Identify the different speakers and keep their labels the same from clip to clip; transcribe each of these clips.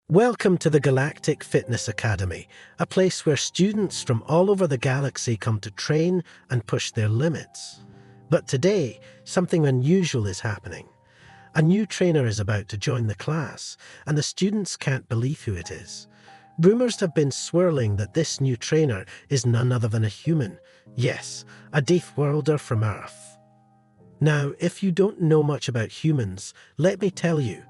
Speaker 1: Welcome to the Galactic Fitness Academy, a place where students from all over the galaxy come to train and push their limits. But today, something unusual is happening. A new trainer is about to join the class, and the students can't believe who it is. Rumors have been swirling that this new trainer is none other than a human. Yes, a Deathworlder from Earth. Now, if you don't know much about humans, let me tell you,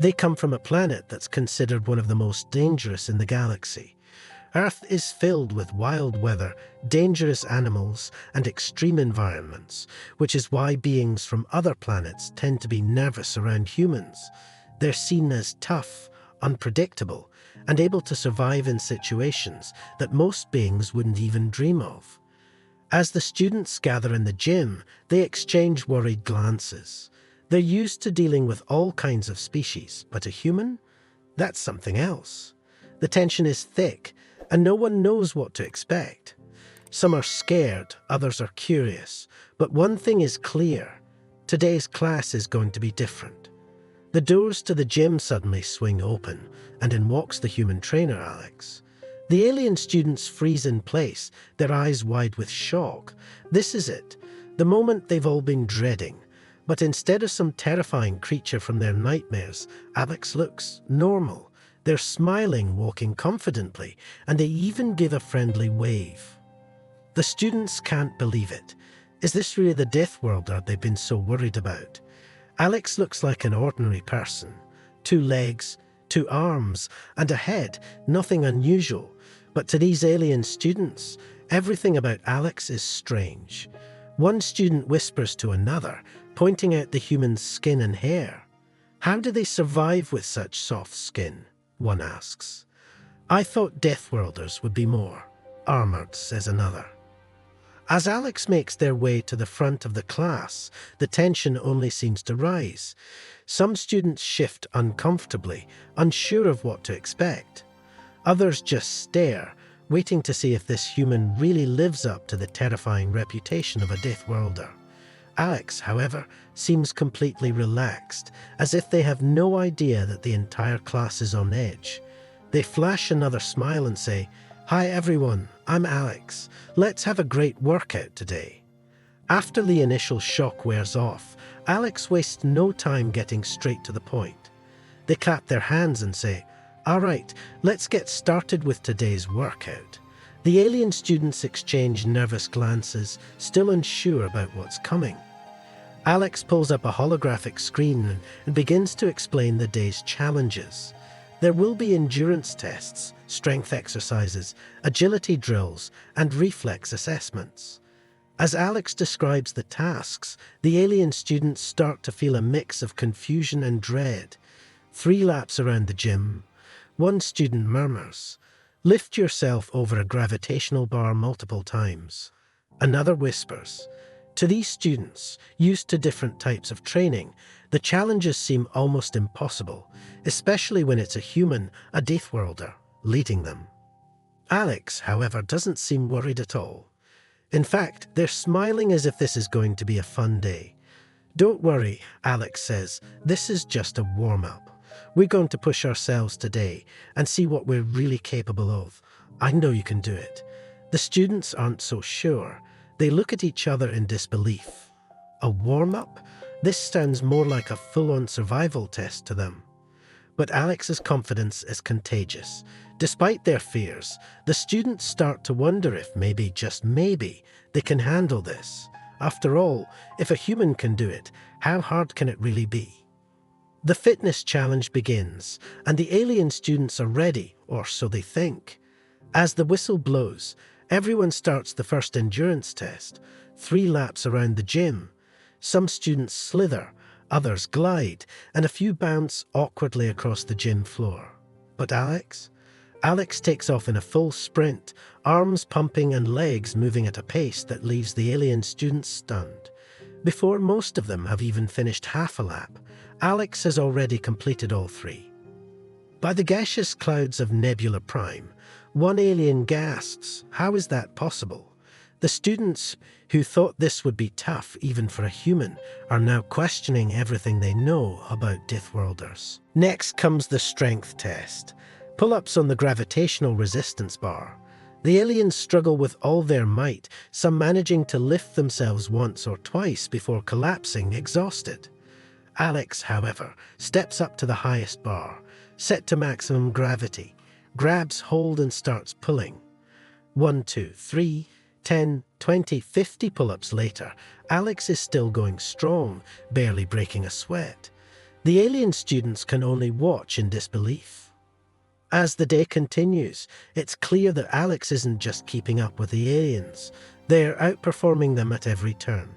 Speaker 1: they come from a planet that's considered one of the most dangerous in the galaxy. Earth is filled with wild weather, dangerous animals, and extreme environments, which is why beings from other planets tend to be nervous around humans. They're seen as tough, unpredictable, and able to survive in situations that most beings wouldn't even dream of. As the students gather in the gym, they exchange worried glances. They're used to dealing with all kinds of species, but a human? That's something else. The tension is thick, and no one knows what to expect. Some are scared, others are curious, but one thing is clear. Today's class is going to be different. The doors to the gym suddenly swing open, and in walks the human trainer, Alex. The alien students freeze in place, their eyes wide with shock. This is it, the moment they've all been dreading. But instead of some terrifying creature from their nightmares, Alex looks normal. They're smiling, walking confidently, and they even give a friendly wave. The students can't believe it. Is this really the Deathworlder they've been so worried about? Alex looks like an ordinary person. 2 legs, 2 arms, and a head, nothing unusual. But to these alien students, everything about Alex is strange. One student whispers to another, pointing out the human's skin and hair. How do they survive with such soft skin? One asks. I thought Deathworlders would be more armored, says another. As Alex makes their way to the front of the class, the tension only seems to rise. Some students shift uncomfortably, unsure of what to expect. Others just stare, waiting to see if this human really lives up to the terrifying reputation of a Deathworlder. Alex, however, seems completely relaxed, as if they have no idea that the entire class is on edge. They flash another smile and say, "Hi everyone, I'm Alex. Let's have a great workout today." After the initial shock wears off, Alex wastes no time getting straight to the point. They clap their hands and say, "All right, let's get started with today's workout." The alien students exchange nervous glances, still unsure about what's coming. Alex pulls up a holographic screen and begins to explain the day's challenges. There will be endurance tests, strength exercises, agility drills, and reflex assessments. As Alex describes the tasks, the alien students start to feel a mix of confusion and dread. 3 laps around the gym. One student murmurs, "Lift yourself over a gravitational bar multiple times." Another whispers. To these students, used to different types of training, the challenges seem almost impossible, especially when it's a human, a Deathworlder, leading them. Alex, however, doesn't seem worried at all. In fact, they're smiling as if this is going to be a fun day. "Don't worry," Alex says, "this is just a warm-up. We're going to push ourselves today and see what we're really capable of. I know you can do it." The students aren't so sure. They look at each other in disbelief. A warm-up? This sounds more like a full-on survival test to them. But Alex's confidence is contagious. Despite their fears, the students start to wonder if maybe, just maybe, they can handle this. After all, if a human can do it, how hard can it really be? The fitness challenge begins, and the alien students are ready, or so they think. As the whistle blows, everyone starts the first endurance test, 3 laps around the gym. Some students slither, others glide, and a few bounce awkwardly across the gym floor. But Alex? Alex takes off in a full sprint, arms pumping and legs moving at a pace that leaves the alien students stunned. Before most of them have even finished half a lap, Alex has already completed all 3. By the gaseous clouds of Nebula Prime, one alien gasps, "How is that possible?" The students, who thought this would be tough even for a human, are now questioning everything they know about Deathworlders. Next comes the strength test. Pull-ups on the gravitational resistance bar. The aliens struggle with all their might, some managing to lift themselves once or twice before collapsing exhausted. Alex, however, steps up to the highest bar, set to maximum gravity, grabs hold and starts pulling. 1, 2, 3, 10, 20, 50 pull-ups later, Alex is still going strong, barely breaking a sweat. The alien students can only watch in disbelief. As the day continues, it's clear that Alex isn't just keeping up with the aliens, they're outperforming them at every turn.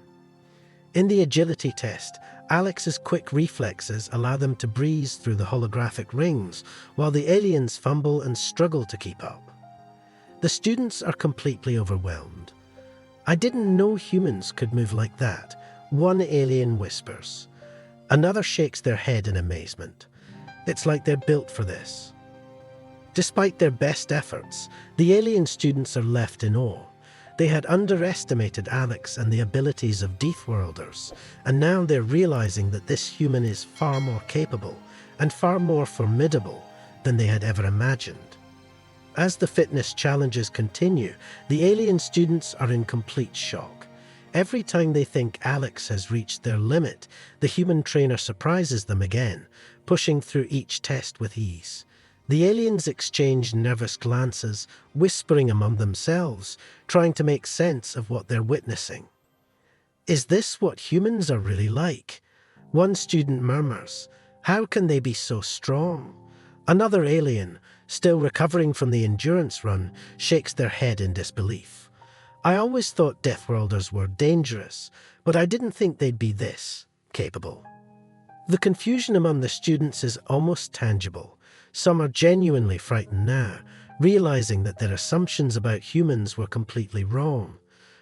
Speaker 1: In the agility test, Alex's quick reflexes allow them to breeze through the holographic rings, while the aliens fumble and struggle to keep up. The students are completely overwhelmed. "I didn't know humans could move like that," one alien whispers. Another shakes their head in amazement. "It's like they're built for this." Despite their best efforts, the alien students are left in awe. They had underestimated Alex and the abilities of Deathworlders, and now they're realizing that this human is far more capable and far more formidable than they had ever imagined. As the fitness challenges continue, the alien students are in complete shock. Every time they think Alex has reached their limit, the human trainer surprises them again, pushing through each test with ease. The aliens exchange nervous glances, whispering among themselves, trying to make sense of what they're witnessing. "Is this what humans are really like?" One student murmurs, "How can they be so strong?" Another alien, still recovering from the endurance run, shakes their head in disbelief. "I always thought Deathworlders were dangerous, but I didn't think they'd be this capable." The confusion among the students is almost tangible. Some are genuinely frightened now, realizing that their assumptions about humans were completely wrong.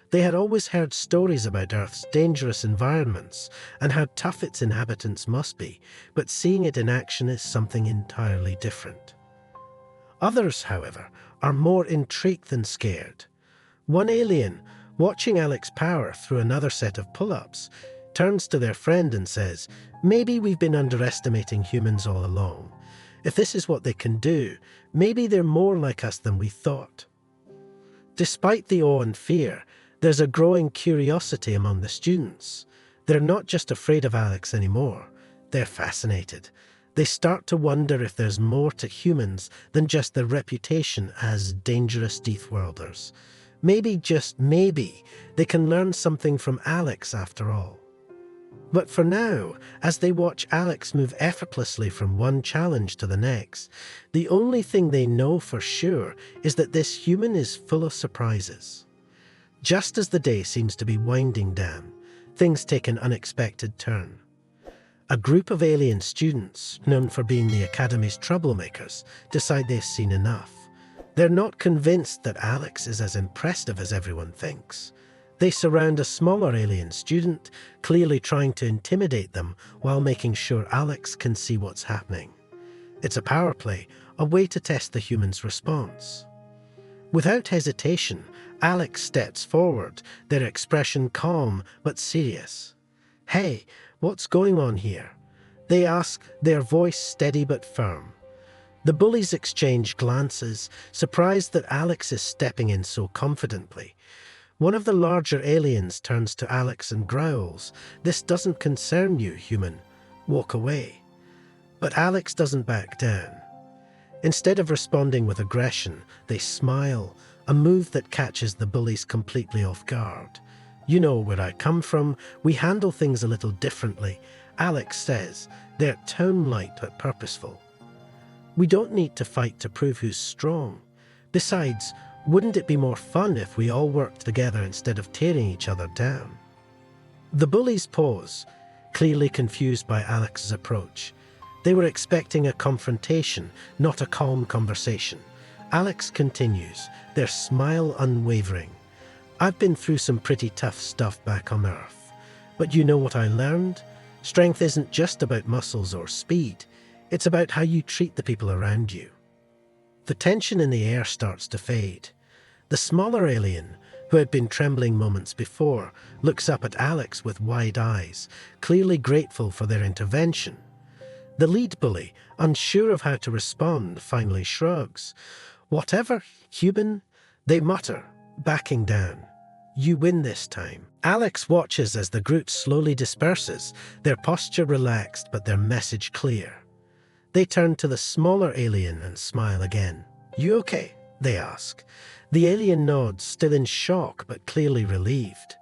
Speaker 1: They had always heard stories about Earth's dangerous environments and how tough its inhabitants must be, but seeing it in action is something entirely different. Others, however, are more intrigued than scared. One alien, watching Alex power through another set of pull-ups, turns to their friend and says, "Maybe we've been underestimating humans all along. If this is what they can do, maybe they're more like us than we thought." Despite the awe and fear, there's a growing curiosity among the students. They're not just afraid of Alex anymore, they're fascinated. They start to wonder if there's more to humans than just their reputation as dangerous Deathworlders. Maybe, just maybe, they can learn something from Alex after all. But for now, as they watch Alex move effortlessly from one challenge to the next, the only thing they know for sure is that this human is full of surprises. Just as the day seems to be winding down, things take an unexpected turn. A group of alien students, known for being the Academy's troublemakers, decide they've seen enough. They're not convinced that Alex is as impressive as everyone thinks. They surround a smaller alien student, clearly trying to intimidate them while making sure Alex can see what's happening. It's a power play, a way to test the human's response. Without hesitation, Alex steps forward, their expression calm but serious. "Hey, what's going on here?" they ask, their voice steady but firm. The bullies exchange glances, surprised that Alex is stepping in so confidently. One of the larger aliens turns to Alex and growls, "This doesn't concern you, human. Walk away." But Alex doesn't back down. Instead of responding with aggression, they smile, a move that catches the bullies completely off guard. "You know where I come from. We handle things a little differently," Alex says, their tone light but purposeful. "We don't need to fight to prove who's strong. Besides, wouldn't it be more fun if we all worked together instead of tearing each other down?" The bullies pause, clearly confused by Alex's approach. They were expecting a confrontation, not a calm conversation. Alex continues, their smile unwavering. "I've been through some pretty tough stuff back on Earth. But you know what I learned? Strength isn't just about muscles or speed. It's about how you treat the people around you." The tension in the air starts to fade. The smaller alien, who had been trembling moments before, looks up at Alex with wide eyes, clearly grateful for their intervention. The lead bully, unsure of how to respond, finally shrugs. "Whatever, human," they mutter, backing down. "You win this time." Alex watches as the group slowly disperses, their posture relaxed but their message clear. They turn to the smaller alien and smile again. "You okay?" they ask. The alien nods, still in shock but clearly relieved.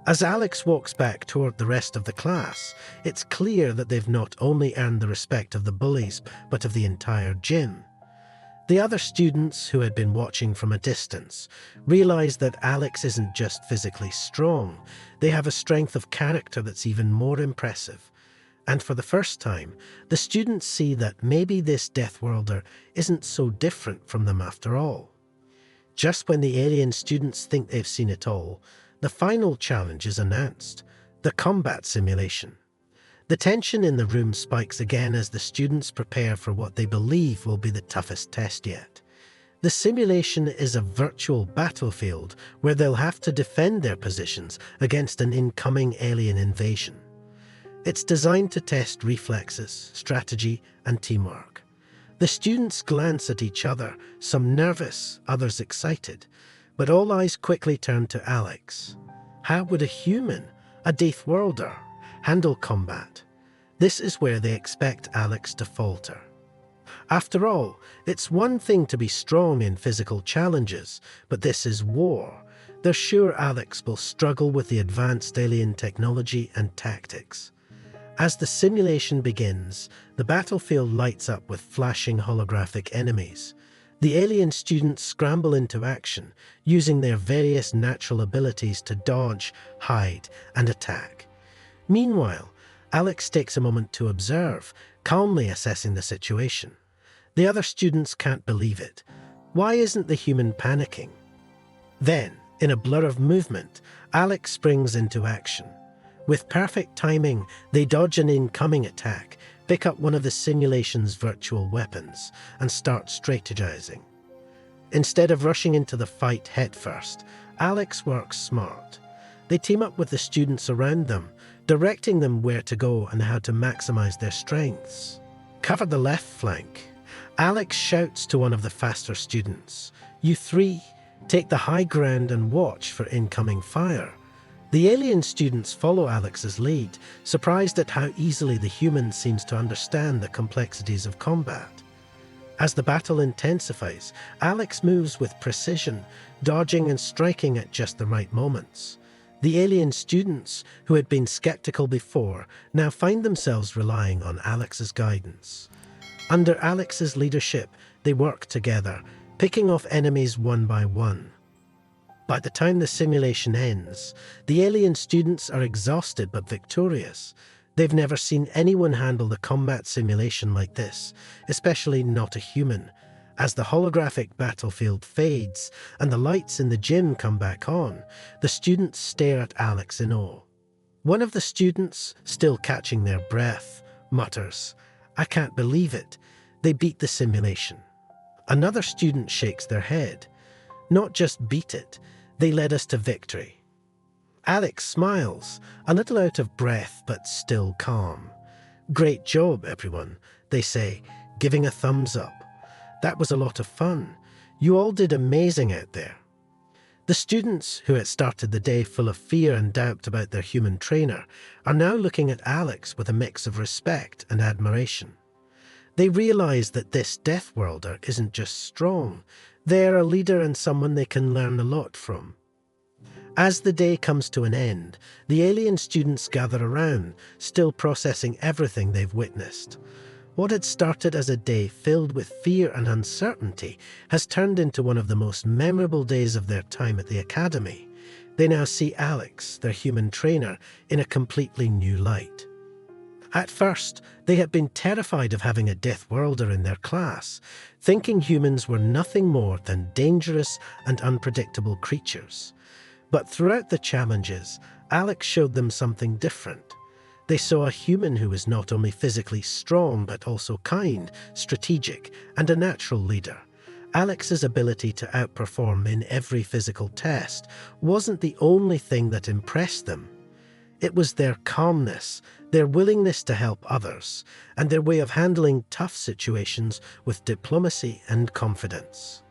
Speaker 1: As Alex walks back toward the rest of the class, it's clear that they've not only earned the respect of the bullies, but of the entire gym. The other students, who had been watching from a distance, realize that Alex isn't just physically strong, they have a strength of character that's even more impressive. And for the first time, the students see that maybe this Deathworlder isn't so different from them after all. Just when the alien students think they've seen it all, the final challenge is announced: the combat simulation. The tension in the room spikes again as the students prepare for what they believe will be the toughest test yet. The simulation is a virtual battlefield where they'll have to defend their positions against an incoming alien invasion. It's designed to test reflexes, strategy, and teamwork. The students glance at each other, some nervous, others excited, but all eyes quickly turn to Alex. How would a human, a Deathworlder, handle combat? This is where they expect Alex to falter. After all, it's one thing to be strong in physical challenges, but this is war. They're sure Alex will struggle with the advanced alien technology and tactics. As the simulation begins, the battlefield lights up with flashing holographic enemies. The alien students scramble into action, using their various natural abilities to dodge, hide, and attack. Meanwhile, Alex takes a moment to observe, calmly assessing the situation. The other students can't believe it. Why isn't the human panicking? Then, in a blur of movement, Alex springs into action. With perfect timing, they dodge an incoming attack, pick up one of the simulation's virtual weapons, and start strategizing. Instead of rushing into the fight headfirst, Alex works smart. They team up with the students around them, directing them where to go and how to maximize their strengths. Cover the left flank. Alex shouts to one of the faster students, "You three, take the high ground and watch for incoming fire." The alien students follow Alex's lead, surprised at how easily the human seems to understand the complexities of combat. As the battle intensifies, Alex moves with precision, dodging and striking at just the right moments. The alien students, who had been skeptical before, now find themselves relying on Alex's guidance. Under Alex's leadership, they work together, picking off enemies one by one. By the time the simulation ends, the alien students are exhausted but victorious. They've never seen anyone handle the combat simulation like this, especially not a human. As the holographic battlefield fades and the lights in the gym come back on, the students stare at Alex in awe. One of the students, still catching their breath, mutters, "I can't believe it. They beat the simulation." Another student shakes their head. "Not just beat it, they led us to victory." Alex smiles, a little out of breath but still calm. "Great job, everyone," they say, giving a thumbs up. "That was a lot of fun. You all did amazing out there." The students, who had started the day full of fear and doubt about their human trainer, are now looking at Alex with a mix of respect and admiration. They realize that this Deathworlder isn't just strong, they're a leader and someone they can learn a lot from. As the day comes to an end, the alien students gather around, still processing everything they've witnessed. What had started as a day filled with fear and uncertainty has turned into one of the most memorable days of their time at the Academy. They now see Alex, their human trainer, in a completely new light. At first, they had been terrified of having a Deathworlder in their class, thinking humans were nothing more than dangerous and unpredictable creatures. But throughout the challenges, Alex showed them something different. They saw a human who was not only physically strong but also kind, strategic, and a natural leader. Alex's ability to outperform in every physical test wasn't the only thing that impressed them. It was their calmness, their willingness to help others, and their way of handling tough situations with diplomacy and confidence.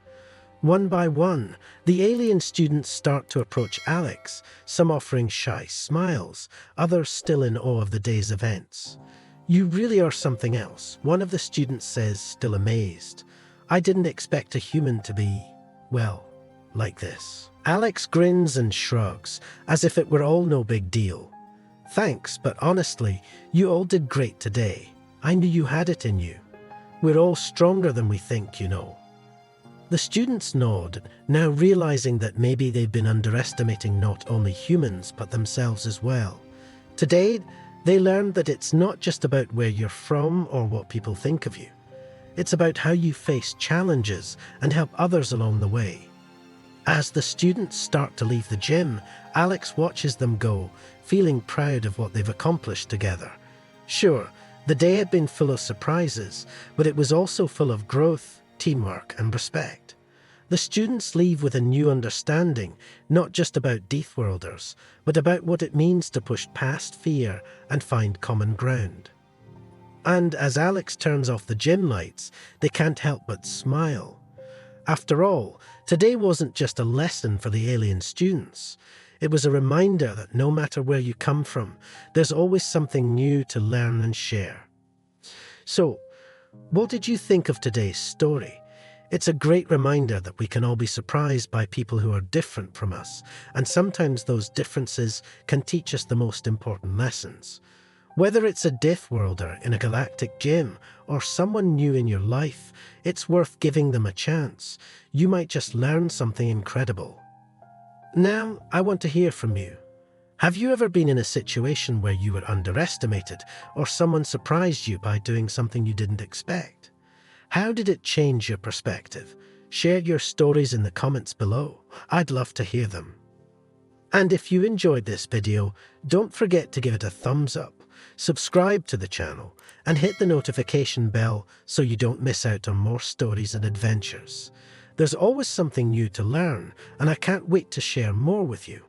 Speaker 1: One by one, the alien students start to approach Alex, some offering shy smiles, others still in awe of the day's events. "You really are something else," one of the students says, still amazed. "I didn't expect a human to be, well, like this." Alex grins and shrugs, as if it were all no big deal. "Thanks, but honestly, you all did great today. I knew you had it in you. We're all stronger than we think, you know." The students nod, now realizing that maybe they've been underestimating not only humans but themselves as well. Today, they learned that it's not just about where you're from or what people think of you. It's about how you face challenges and help others along the way. As the students start to leave the gym, Alex watches them go, feeling proud of what they've accomplished together. Sure, the day had been full of surprises, but it was also full of growth, teamwork, and respect. The students leave with a new understanding, not just about Deathworlders, but about what it means to push past fear and find common ground. And as Alex turns off the gym lights, they can't help but smile. After all, today wasn't just a lesson for the alien students. It was a reminder that no matter where you come from, there's always something new to learn and share. So, what did you think of today's story? It's a great reminder that we can all be surprised by people who are different from us, and sometimes those differences can teach us the most important lessons. Whether it's a Deathworlder in a galactic gym or someone new in your life, it's worth giving them a chance. You might just learn something incredible. Now, I want to hear from you. Have you ever been in a situation where you were underestimated or someone surprised you by doing something you didn't expect? How did it change your perspective? Share your stories in the comments below. I'd love to hear them. And if you enjoyed this video, don't forget to give it a thumbs up, subscribe to the channel, and hit the notification bell so you don't miss out on more stories and adventures. There's always something new to learn, and I can't wait to share more with you.